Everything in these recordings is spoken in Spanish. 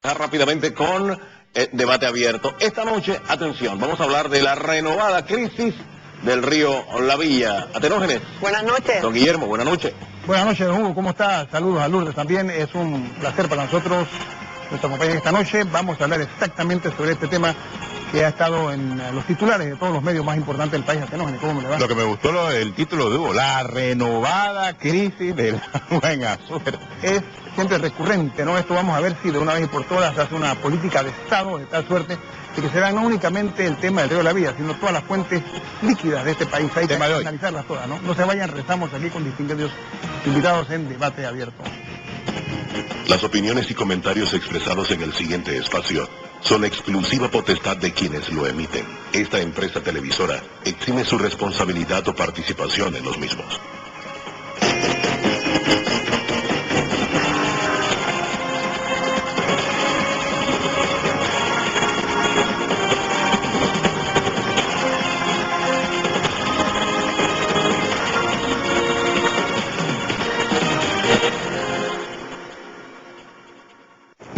Rápidamente con debate abierto. Esta noche, atención, vamos a hablar de la renovada crisis del río La Villa. Atenógenes. Buenas noches. Don Guillermo, buenas noches. Buenas noches, don Hugo, ¿cómo está? Saludos a Lourdes también. Es un placer para nosotros nuestra compañía esta noche. Vamos a hablar exactamente sobre este tema que ha estado en los titulares de todos los medios más importantes del país. Atenógenes, ¿cómo me le va? Lo que me gustó el título de Hugo, la renovada crisis del agua en Azuero. Es siempre recurrente, ¿no? Esto vamos a ver si de una vez y por todas se hace una política de Estado de tal suerte de que se vea no únicamente el tema del río de la Villa, sino todas las fuentes líquidas de este país. Hay que analizarlas todas, ¿no? No se vayan, rezamos aquí con distinguidos invitados en debate abierto. Las opiniones y comentarios expresados en el siguiente espacio son exclusiva potestad de quienes lo emiten. Esta empresa televisora exime su responsabilidad o participación en los mismos.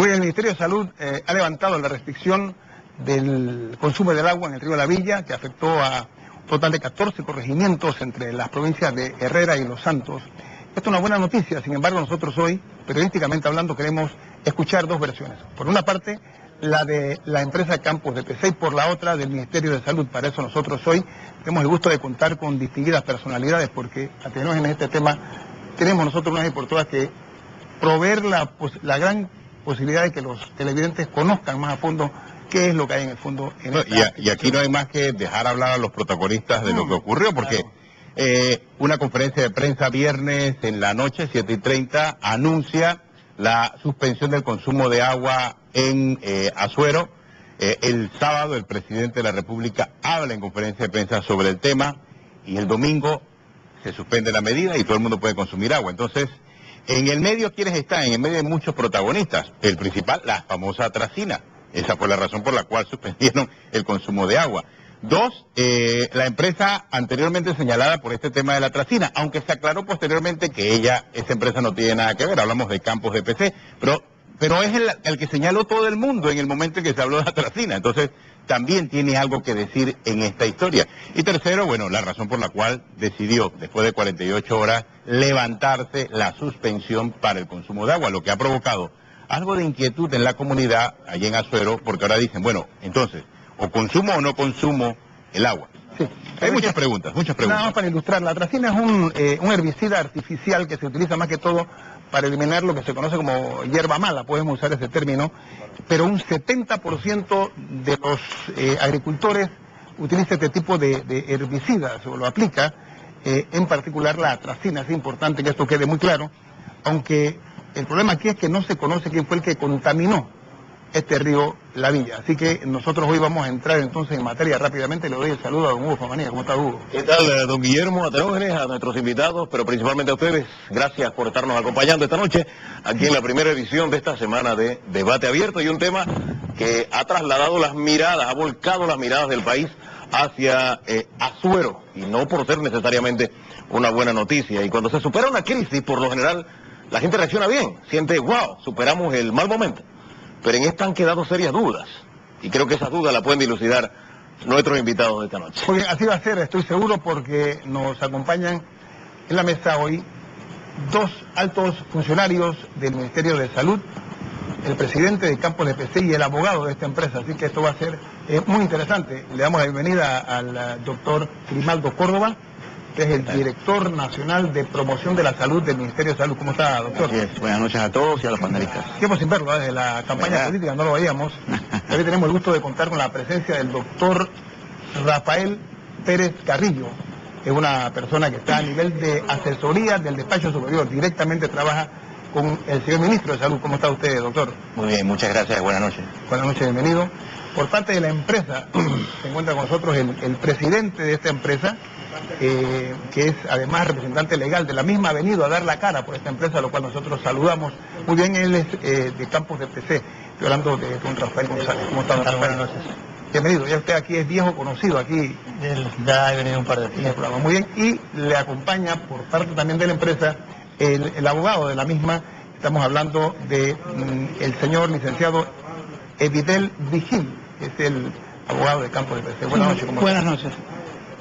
El Ministerio de Salud ha levantado la restricción del consumo del agua en el río de la Villa, que afectó a un total de 14 corregimientos entre las provincias de Herrera y Los Santos. Esto es una buena noticia, sin embargo nosotros hoy, periodísticamente hablando, queremos escuchar dos versiones. Por una parte, la de la empresa Campos de PC y por la otra del Ministerio de Salud. Para eso nosotros hoy tenemos el gusto de contar con distinguidas personalidades, porque en este tema tenemos nosotros una vez por todas que proveer la gran posibilidad de que los televidentes conozcan más a fondo qué es lo que hay en el fondo. Y aquí no hay más que dejar hablar a los protagonistas de lo que ocurrió, porque una conferencia de prensa viernes en la noche, 7:30, anuncia la suspensión del consumo de agua en Azuero. El sábado el presidente de la República habla en conferencia de prensa sobre el tema y el domingo se suspende la medida y todo el mundo puede consumir agua. Entonces, en el medio, ¿quiénes están? En el medio hay muchos protagonistas. El principal, la famosa atracina. Esa fue la razón por la cual suspendieron el consumo de agua. Dos, la empresa anteriormente señalada por este tema de la atracina, aunque se aclaró posteriormente que esa empresa no tiene nada que ver. Hablamos de Campos de PC, pero es el que señaló todo el mundo en el momento en que se habló de atracina. Entonces, también tiene algo que decir en esta historia. Y tercero, bueno, la razón por la cual decidió, después de 48 horas, levantarse la suspensión para el consumo de agua, lo que ha provocado algo de inquietud en la comunidad allí en Azuero, porque ahora dicen, bueno, entonces, o consumo o no consumo el agua. Sí. Hay muchas preguntas. Nada más para ilustrar, la atracina es un herbicida artificial que se utiliza más que todo para eliminar lo que se conoce como hierba mala, podemos usar ese término, pero un 70% de los agricultores utiliza este tipo de herbicidas o lo aplica, en particular la atracina. Es importante que esto quede muy claro, aunque el problema aquí es que no se conoce quién fue el que contaminó este río La Villa. Así que nosotros hoy vamos a entrar entonces en materia rápidamente. Le doy el saludo a don Hugo Famanía. ¿Cómo está, Hugo? ¿Qué tal, don Guillermo, Atenógenes, a nuestros invitados, pero principalmente a ustedes? Gracias por estarnos acompañando esta noche aquí en la primera edición de esta semana de Debate Abierto, y un tema que ha trasladado las miradas, ha volcado las miradas del país hacia Azuero, y no por ser necesariamente una buena noticia. Y cuando se supera una crisis, por lo general, la gente reacciona bien, siente, wow, superamos el mal momento. Pero en esta han quedado serias dudas, y creo que esas dudas las pueden dilucidar nuestros invitados de esta noche. Muy bien, así va a ser, estoy seguro, porque nos acompañan en la mesa hoy dos altos funcionarios del Ministerio de Salud, el presidente de Campos de PC y el abogado de esta empresa, así que esto va a ser muy interesante. Le damos la bienvenida al doctor Grimaldo Córdoba, que es el director nacional de promoción de la salud del Ministerio de Salud. ¿Cómo está, doctor? Así es. Buenas noches a todos y a los panelistas. Tiempo sin verlo, desde la campaña política no lo veíamos. Hoy tenemos el gusto de contar con la presencia del doctor Rafael Pérez Carrillo. Es una persona que está a nivel de asesoría del despacho superior, directamente trabaja con el señor ministro de Salud. ¿Cómo está usted, doctor? Muy bien, muchas gracias, buenas noches. Buenas noches, bienvenido. Por parte de la empresa, se encuentra con nosotros el presidente de esta empresa, que es además representante legal de la misma, ha venido a dar la cara por esta empresa, lo cual nosotros saludamos. Muy bien, él es de Campos de PC, estoy hablando de don Rafael González. ¿Cómo está, don Rafael? Buenas noches. Bienvenido, ya usted aquí es viejo conocido, aquí Ya he venido un par de en el días. programa. Muy bien, y le acompaña por parte también de la empresa el abogado de la misma, Estamos hablando de el señor licenciado Evidel Vigil, que es el abogado de campo de PC. Buenas noches. Buenas noches.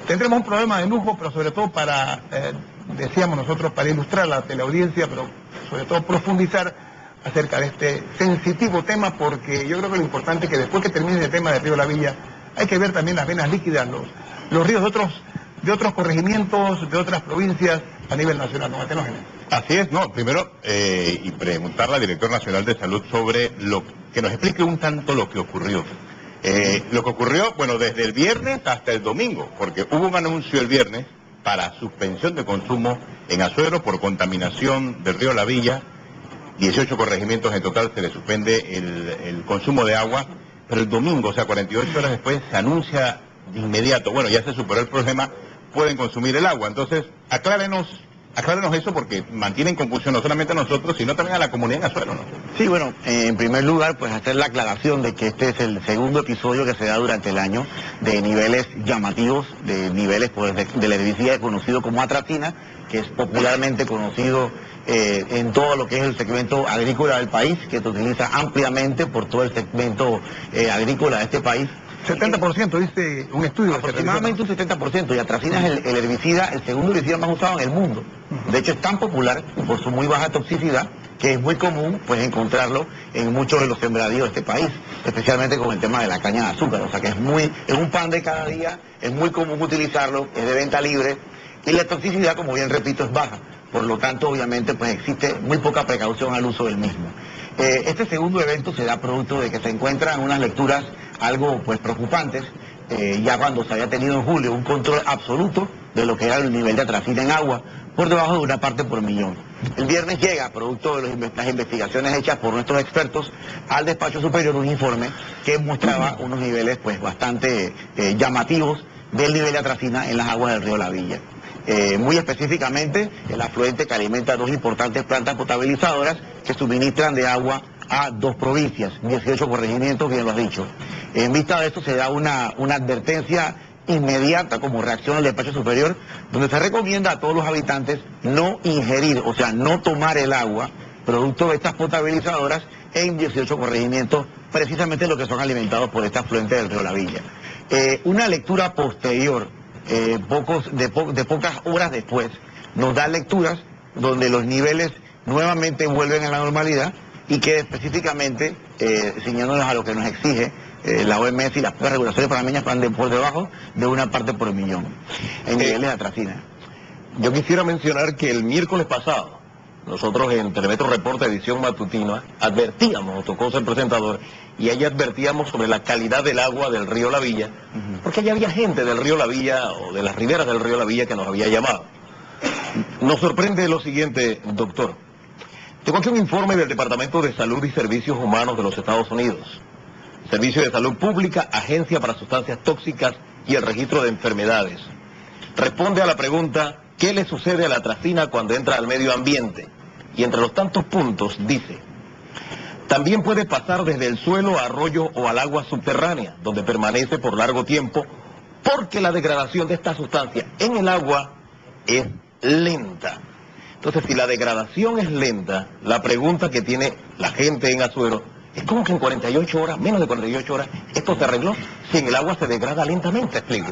Tendremos un programa de lujo, pero sobre todo para, decíamos nosotros, para ilustrar a la teleaudiencia, pero sobre todo profundizar acerca de este sensitivo tema, porque yo creo que lo importante es que después que termine el tema del río La Villa, hay que ver también las venas líquidas, los ríos de otros corregimientos, de otras provincias a nivel nacional, ¿no? Atenógenes. Así es, no, primero, y preguntarle al director nacional de salud sobre que nos explique un tanto lo que ocurrió. Lo que ocurrió, bueno, desde el viernes hasta el domingo, porque hubo un anuncio el viernes para suspensión de consumo en Azuero por contaminación del río La Villa. 18 corregimientos en total se le suspende el consumo de agua, pero el domingo, o sea, 48 horas después, se anuncia de inmediato, bueno, ya se superó el problema, pueden consumir el agua. Entonces, aclárenos eso, porque mantienen confusión no solamente a nosotros, sino también a la comunidad en Azuero, ¿no? Sí, bueno, en primer lugar, pues hacer la aclaración de que este es el segundo episodio que se da durante el año de niveles llamativos, de niveles pues, del herbicida conocido como atracina, que es popularmente conocido en todo lo que es el segmento agrícola del país, que se utiliza ampliamente por todo el segmento agrícola de este país. 70% dice un estudio. Aproximadamente un 70%, y atracina es el herbicida, el segundo herbicida más usado en el mundo. De hecho es tan popular por su muy baja toxicidad que es muy común pues encontrarlo en muchos de los sembradíos de este país, especialmente con el tema de la caña de azúcar. O sea que es un pan de cada día, es muy común utilizarlo, es de venta libre y la toxicidad, como bien repito, es baja. Por lo tanto, obviamente, pues existe muy poca precaución al uso del mismo. Este segundo evento se da producto de que se encuentran unas lecturas algo pues preocupantes, ya cuando se había tenido en julio un control absoluto de lo que era el nivel de atracina en agua, por debajo de una parte por millón. El viernes llega, producto de las investigaciones hechas por nuestros expertos, al despacho superior un informe que mostraba unos niveles pues bastante llamativos del nivel de atracina en las aguas del río La Villa. Muy específicamente, el afluente que alimenta dos importantes plantas potabilizadoras que suministran de agua a dos provincias, 18 corregimientos, bien lo has dicho. En vista de esto se da una advertencia inmediata como reacción al despacho superior, donde se recomienda a todos los habitantes no ingerir, o sea, no tomar el agua producto de estas potabilizadoras en 18 corregimientos, precisamente los que son alimentados por este afluente del río La Villa. Una lectura posterior, de pocas horas después, nos da lecturas donde los niveles nuevamente vuelven a la normalidad y que específicamente, ciñéndonos a lo que nos exige la OMS y las regulaciones panameñas, van por debajo de una parte por millón en niveles de atracina. Yo quisiera mencionar que el miércoles pasado, nosotros en Telemetro Reporte edición matutina advertíamos, nos tocó ser presentador, y allí advertíamos sobre la calidad del agua del río La Villa, porque allá había gente del río La Villa o de las riberas del río La Villa que nos había llamado. Nos sorprende lo siguiente, doctor. Tengo aquí un informe del Departamento de Salud y Servicios Humanos de los Estados Unidos. Servicio de Salud Pública, Agencia para Sustancias Tóxicas y el Registro de Enfermedades. Responde a la pregunta, ¿qué le sucede a la atracina cuando entra al medio ambiente? Y entre los tantos puntos dice, también puede pasar desde el suelo a arroyo o al agua subterránea, donde permanece por largo tiempo, porque la degradación de esta sustancia en el agua es lenta. Entonces, si la degradación es lenta, la pregunta que tiene la gente en Azuero es como que en 48 horas, menos de 48 horas, esto se arregló, si en el agua se degrada lentamente, explico.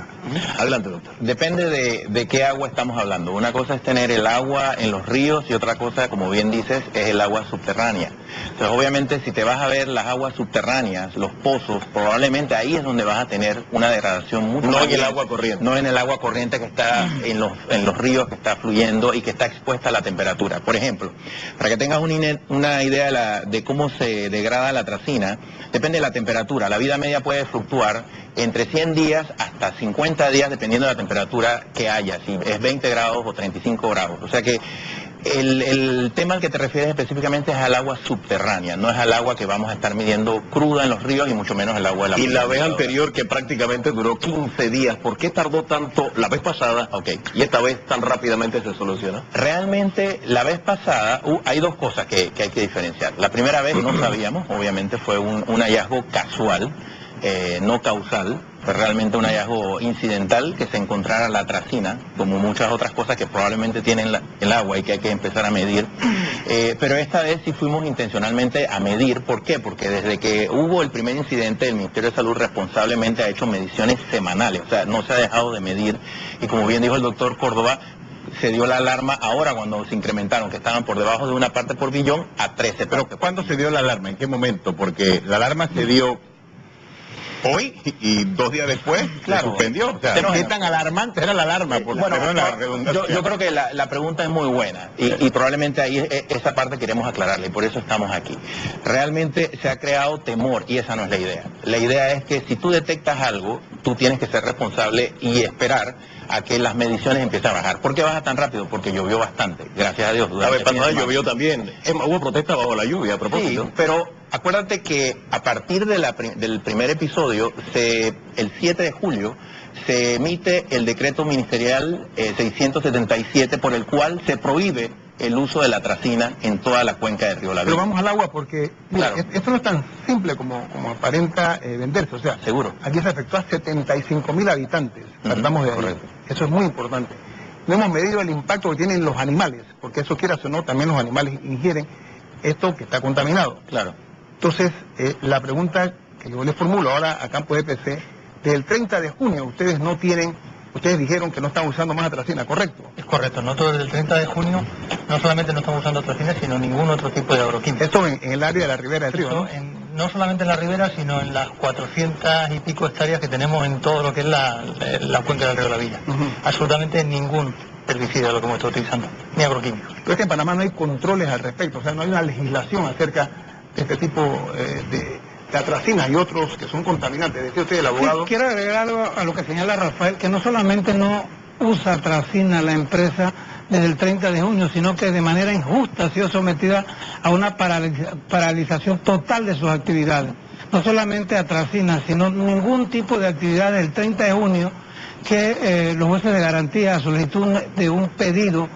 Adelante, doctor. Depende de qué agua estamos hablando. Una cosa es tener el agua en los ríos y otra cosa, como bien dices, es el agua subterránea. Entonces, obviamente, si te vas a ver las aguas subterráneas, los pozos, probablemente ahí es donde vas a tener una degradación mucho No más en el grande. agua corriente. No en el agua corriente que está en los ríos, que está fluyendo y que está expuesta a la temperatura. Por ejemplo, para que tengas una idea de cómo se degrada la atracina, depende de la temperatura. La vida media puede fluctuar entre 100 días hasta 50 días, dependiendo de la temperatura que haya, si es 20 grados o 35 grados. O sea que el tema al que te refieres específicamente es al agua subterránea, no es al agua que vamos a estar midiendo cruda en los ríos y mucho menos el agua de la Y la vez potabilizadora. anterior, que prácticamente duró 15 días, ¿por qué tardó tanto la vez pasada? Ok. Y esta vez tan rápidamente se soluciona. Realmente, la vez pasada, hay dos cosas que hay que diferenciar. La primera vez no sabíamos, obviamente fue un hallazgo casual. no causal, fue realmente un hallazgo incidental que se encontrara la atracina, como muchas otras cosas que probablemente tienen el agua y que hay que empezar a medir. Pero esta vez sí fuimos intencionalmente a medir. ¿Por qué? Porque desde que hubo el primer incidente, el Ministerio de Salud responsablemente ha hecho mediciones semanales, o sea, no se ha dejado de medir. Y como bien dijo el doctor Córdoba, se dio la alarma ahora cuando se incrementaron, que estaban por debajo de una parte por billón a 13. Pero ¿cuándo se dio la alarma? ¿En qué momento? Porque la alarma se dio hoy y 2 días después se suspendió. O sea, ¿qué tan alarmante era la alarma? Por la redundancia. Yo creo que la pregunta es muy buena y probablemente ahí esa parte queremos aclararla y por eso estamos aquí. Realmente se ha creado temor y esa no es la idea. La idea es que si tú detectas algo, tú tienes que ser responsable y esperar a que las mediciones empiecen a bajar. ¿Por qué baja tan rápido? Porque llovió bastante, gracias a Dios. La vez pasada llovió también. Hubo protesta bajo la lluvia, a propósito. Sí, pero acuérdate que a partir del primer episodio, el 7 de julio, se emite el decreto ministerial 677 por el cual se prohíbe el uso de la atracina en toda la cuenca del río La Villa. Pero vamos al agua porque mira, esto no es tan simple como aparenta venderse. O sea, seguro. Aquí se afectó a 75.000 habitantes. Tratamos de ahí. Eso es muy importante. No hemos medido el impacto que tienen los animales, porque eso quieras o no, también los animales ingieren esto que está contaminado. Claro. Entonces, la pregunta que yo les formulo ahora a Campo de PC, desde el 30 de junio ustedes dijeron que no están usando más atracina, ¿correcto? Es correcto. Nosotros desde el 30 de junio no solamente no estamos usando atracina, sino ningún otro tipo de agroquímico. Esto en el área de la ribera del río, ¿no? No solamente en la ribera, sino en las 400 y pico hectáreas que tenemos en todo lo que es la cuenca del río La Villa. Absolutamente ningún herbicida de lo que hemos estado utilizando, ni agroquímicos. Pero es que en Panamá no hay controles al respecto, o sea, no hay una legislación acerca de este tipo de atracina y otros que son contaminantes. Decía usted, el abogado. Sí, quiero agregar algo a lo que señala Rafael, que no solamente no usa atracina la empresa desde el 30 de junio, sino que de manera injusta ha sido sometida a una paralización total de sus actividades. No solamente atracina, sino ningún tipo de actividad desde el 30 de junio que los jueces de garantía a solicitud de un pedido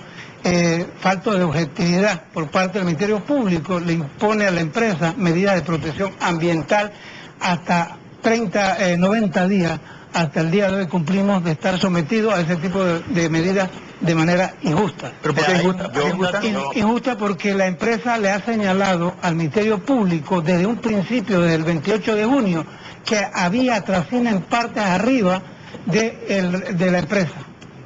falto de objetividad por parte del Ministerio Público le impone a la empresa medidas de protección ambiental hasta 90 días. Hasta el día de hoy cumplimos de estar sometidos a ese tipo de medidas de manera injusta. ¿Pero por qué injusta? Injusta porque la empresa le ha señalado al Ministerio Público desde un principio, desde el 28 de junio, que había atracina en partes arriba de la empresa.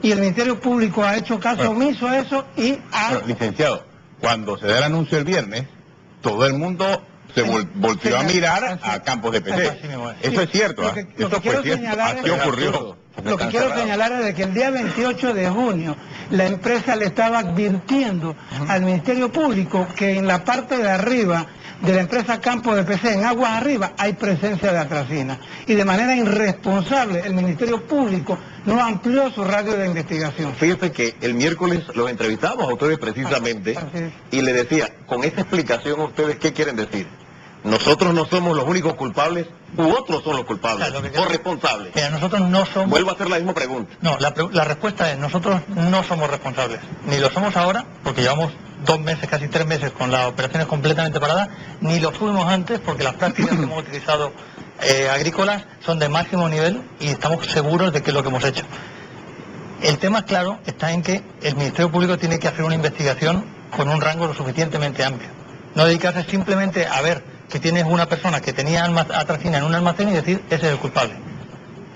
Y el Ministerio Público ha hecho caso omiso a eso y ha... Bueno, licenciado, cuando se da el anuncio el viernes, todo el mundo se volteó a mirar a Campos de PC. Eso es cierto. Esto fue cierto. Así ocurrió. Lo que quiero señalar es de que el día 28 de junio la empresa le estaba advirtiendo al Ministerio Público que en la parte de arriba de la empresa Campos de PC, en aguas arriba, hay presencia de atracina. Y de manera irresponsable el Ministerio Público no amplió su radio de investigación. Fíjese que el miércoles los entrevistamos a ustedes precisamente y le decía, con esta explicación ustedes, ¿qué quieren decir? Nosotros no somos los únicos culpables, u otros son los culpables, o responsables. Mira, nosotros no somos... Vuelvo a hacer la misma pregunta. No, la respuesta es, nosotros no somos responsables. Ni lo somos ahora, porque llevamos 2 meses, casi 3 meses con las operaciones completamente paradas, ni lo fuimos antes, porque las prácticas que hemos utilizado agrícolas son de máximo nivel y estamos seguros de que es lo que hemos hecho. El tema, claro, está en que el Ministerio Público tiene que hacer una investigación con un rango lo suficientemente amplio. No dedicarse simplemente a ver que tienes una persona que tenía atracina en un almacén y decir, ese es el culpable.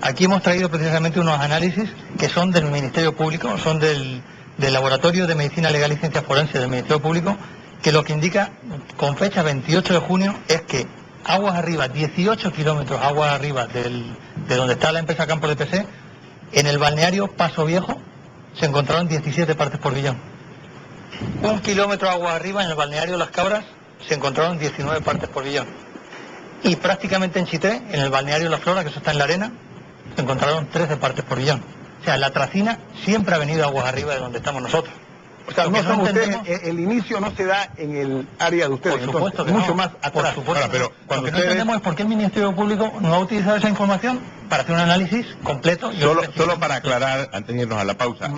Aquí hemos traído precisamente unos análisis que son del Ministerio Público, son del Laboratorio de Medicina Legal y Ciencias Forenses del Ministerio Público, que lo que indica con fecha 28 de junio es que aguas arriba, 18 kilómetros aguas arriba de donde está la empresa Campos de PC, en el balneario Paso Viejo se encontraron 17 partes por billón. 1 kilómetro aguas arriba en el balneario Las Cabras se encontraron 19 partes por billón. Y prácticamente en Chitré, en el balneario La Flora, que eso está en la arena, se encontraron 13 partes por billón. O sea, la atracina siempre ha venido aguas arriba de donde estamos nosotros. O sea, no son ustedes, el inicio no se da en el área de ustedes, por supuesto entonces, que mucho no, más atrás. por supuesto. Ahora, pero cuando lo que no entendemos es por qué el Ministerio Público no ha utilizado esa información para hacer un análisis completo. Solo para aclarar, antes de irnos a la pausa,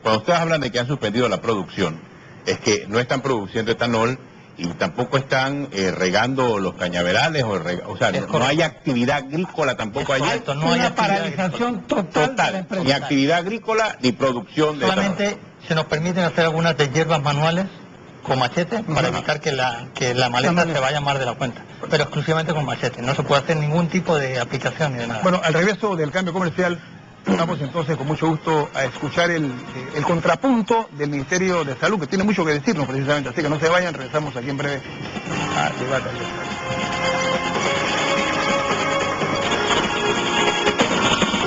cuando ustedes hablan de que han suspendido la producción, es que no están produciendo etanol y tampoco están regando los cañaverales, o sea, no hay actividad agrícola tampoco allí. Correcto, no hay una actividad paralización total de la empresa. Ni actividad agrícola ni producción de Solamente se nos permiten hacer algunas de hierbas manuales con machete para evitar que la maleza se vaya más de la cuenta, pero exclusivamente con machete. No se puede hacer ningún tipo de aplicación ni de nada. Bueno, al regreso del cambio comercial, vamos entonces con mucho gusto a escuchar el contrapunto del Ministerio de Salud, que tiene mucho que decirnos precisamente. Así que no se vayan, regresamos aquí en breve a Debate Abierto.